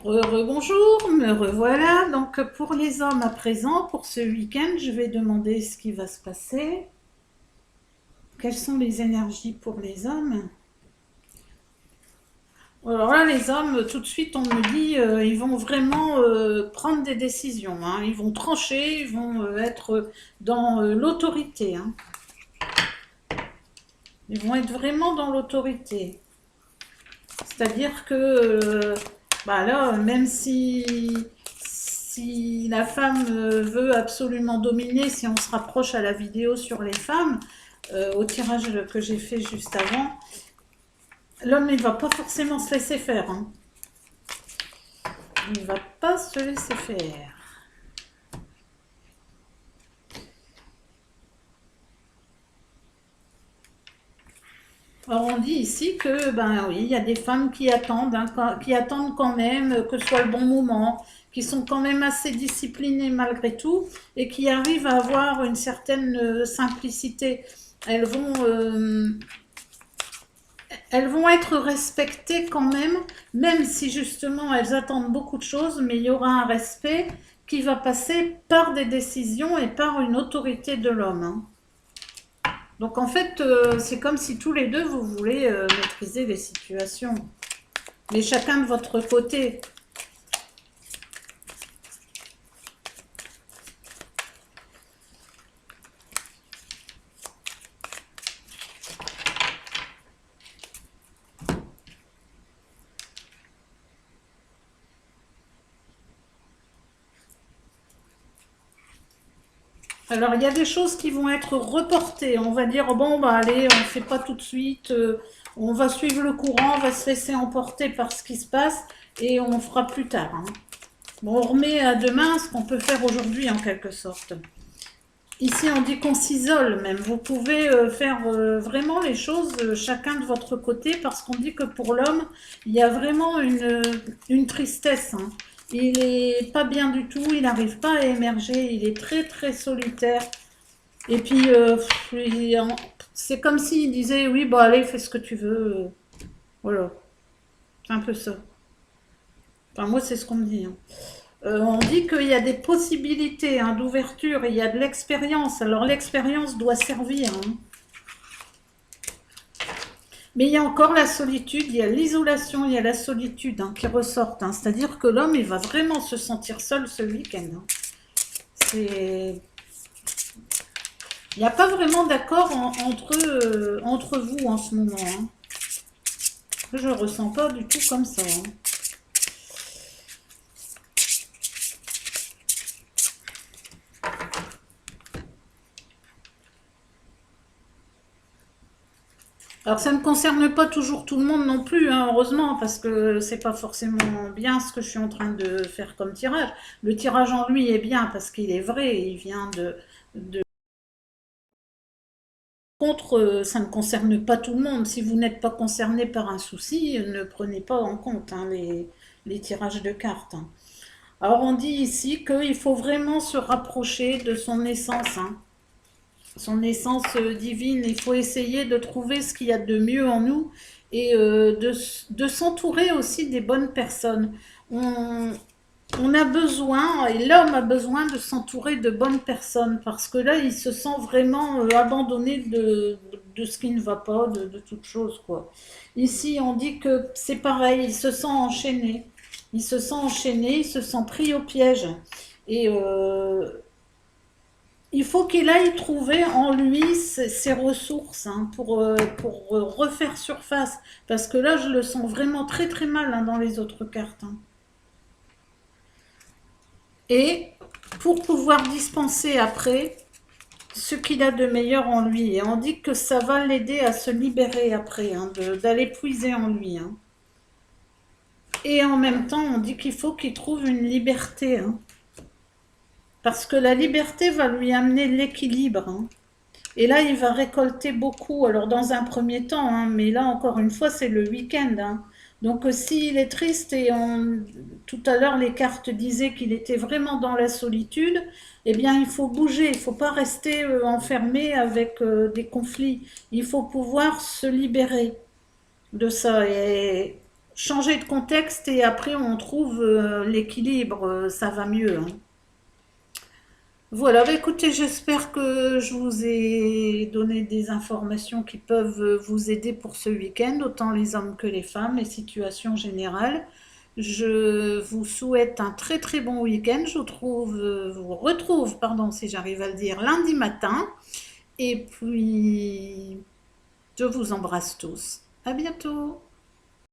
Bonjour, me revoilà. Donc pour les hommes à présent, pour ce week-end, je vais demander ce qui va se passer. Quelles sont les énergies pour les hommes? Alors là, les hommes, tout de suite, on me dit, ils vont vraiment prendre des décisions, hein. Ils vont trancher, ils vont être dans l'autorité, hein. Ils vont être vraiment dans l'autorité. C'est-à-dire que bah là, même si la femme veut absolument dominer, si on se rapproche à la vidéo sur les femmes, au tirage que j'ai fait juste avant, l'homme il va pas forcément se laisser faire, hein. Il va pas se laisser faire. Alors on dit ici que ben oui, il y a des femmes qui attendent, hein, qui attendent quand même que ce soit le bon moment, qui sont quand même assez disciplinées malgré tout et qui arrivent à avoir une certaine simplicité. Elles vont, euh, elles vont être respectées quand même si justement elles attendent beaucoup de choses, mais il y aura un respect qui va passer par des décisions et par une autorité de l'homme, hein. Donc en fait, c'est comme si tous les deux, vous voulez maîtriser les situations. Mais chacun de votre côté. Alors il y a des choses qui vont être reportées. On va dire, bon, bah allez, on ne fait pas tout de suite. On va suivre le courant, on va se laisser emporter par ce qui se passe et on fera plus tard, hein. Bon, on remet à demain ce qu'on peut faire aujourd'hui en quelque sorte. Ici, on dit qu'on s'isole même. Vous pouvez faire vraiment les choses chacun de votre côté parce qu'on dit que pour l'homme, il y a vraiment une tristesse, hein. Il est pas bien du tout, il n'arrive pas à émerger, il est très très solitaire. Et puis, c'est comme s'il disait, oui, bah allez, fais ce que tu veux. Voilà, c'est un peu ça. Enfin, moi, c'est ce qu'on me dit, hein. On dit qu'il y a des possibilités, hein, d'ouverture, il y a de l'expérience. Alors l'expérience doit servir, hein. Mais il y a encore la solitude, il y a l'isolation, il y a la solitude, hein, qui ressortent, hein. C'est-à-dire que l'homme, il va vraiment se sentir seul ce week-end, hein. C'est... Il n'y a pas vraiment d'accord entre vous en ce moment, hein. Je ne ressens pas du tout comme ça, hein. Alors ça ne concerne pas toujours tout le monde non plus, hein, heureusement, parce que c'est pas forcément bien ce que je suis en train de faire comme tirage. Le tirage en lui est bien parce qu'il est vrai, il vient de... Contre, ça ne concerne pas tout le monde. Si vous n'êtes pas concerné par un souci, ne prenez pas en compte, hein, les tirages de cartes, hein. Alors on dit ici qu'il faut vraiment se rapprocher de son essence, hein, son essence divine. Il faut essayer de trouver ce qu'il y a de mieux en nous et de s'entourer aussi des bonnes personnes. On, on a besoin, et l'homme a besoin de s'entourer de bonnes personnes parce que là, il se sent vraiment abandonné de ce qui ne va pas, de toute chose, quoi. Ici, on dit que c'est pareil, il se sent enchaîné. Il se sent enchaîné, il se sent pris au piège. Et il faut qu'il aille trouver en lui ses ressources, hein, pour refaire surface. Parce que là, je le sens vraiment très très mal, hein, dans les autres cartes, hein. Et pour pouvoir dispenser après ce qu'il a de meilleur en lui. Et on dit que ça va l'aider à se libérer après, hein, d'aller puiser en lui, hein. Et en même temps, on dit qu'il faut qu'il trouve une liberté, hein, parce que la liberté va lui amener l'équilibre, hein. Et là, il va récolter beaucoup. Alors, dans un premier temps, hein, mais là, encore une fois, c'est le week-end, hein. Donc, s'il est triste tout à l'heure, les cartes disaient qu'il était vraiment dans la solitude, eh bien, il faut bouger. Il ne faut pas rester enfermé avec des conflits. Il faut pouvoir se libérer de ça. Et changer de contexte et après on trouve l'équilibre, ça va mieux, hein. Voilà, bah écoutez, j'espère que je vous ai donné des informations qui peuvent vous aider pour ce week-end, autant les hommes que les femmes, les situations générales. Je vous souhaite un très très bon week-end. Vous retrouve, pardon, si j'arrive à le dire, lundi matin. Et puis, je vous embrasse tous. À bientôt.